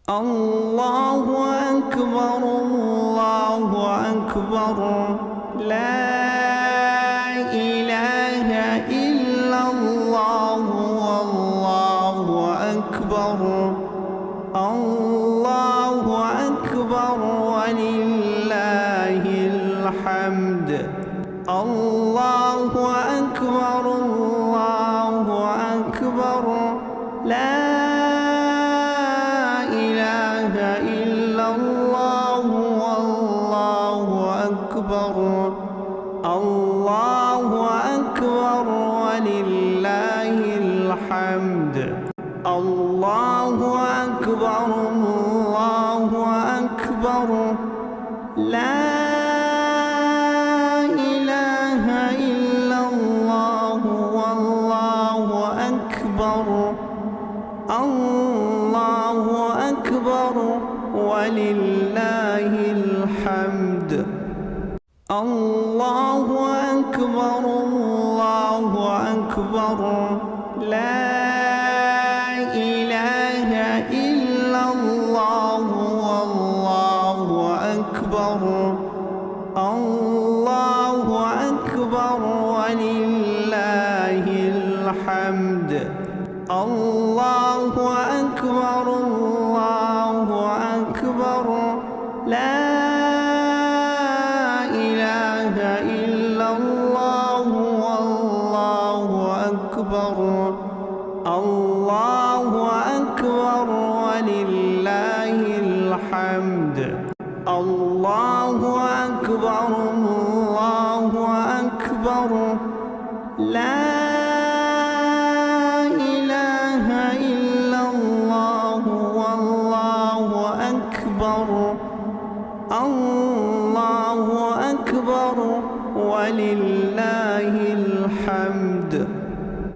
الله أكبر الله أكبر لا إله إلا الله والله أكبر الله أكبر ولله الحمد الله أكبر الله أكبر لا إله إلا الله والله أكبر الله أكبر ولله الحمد الله أكبر الله أكبر لا إله إلا الله والله أكبر الله أكبر ولله الحمد الله أكبر الله أكبر لا إله إلا الله والله أكبر الله أكبر ولله الحمد الله أكبر الله أكبر لا إله إلا الله والله أكبر الله أكبر ولله الحمد الله أكبر الله أكبر لا إله إلا الله والله أكبر الله أكبر ولله الحمد.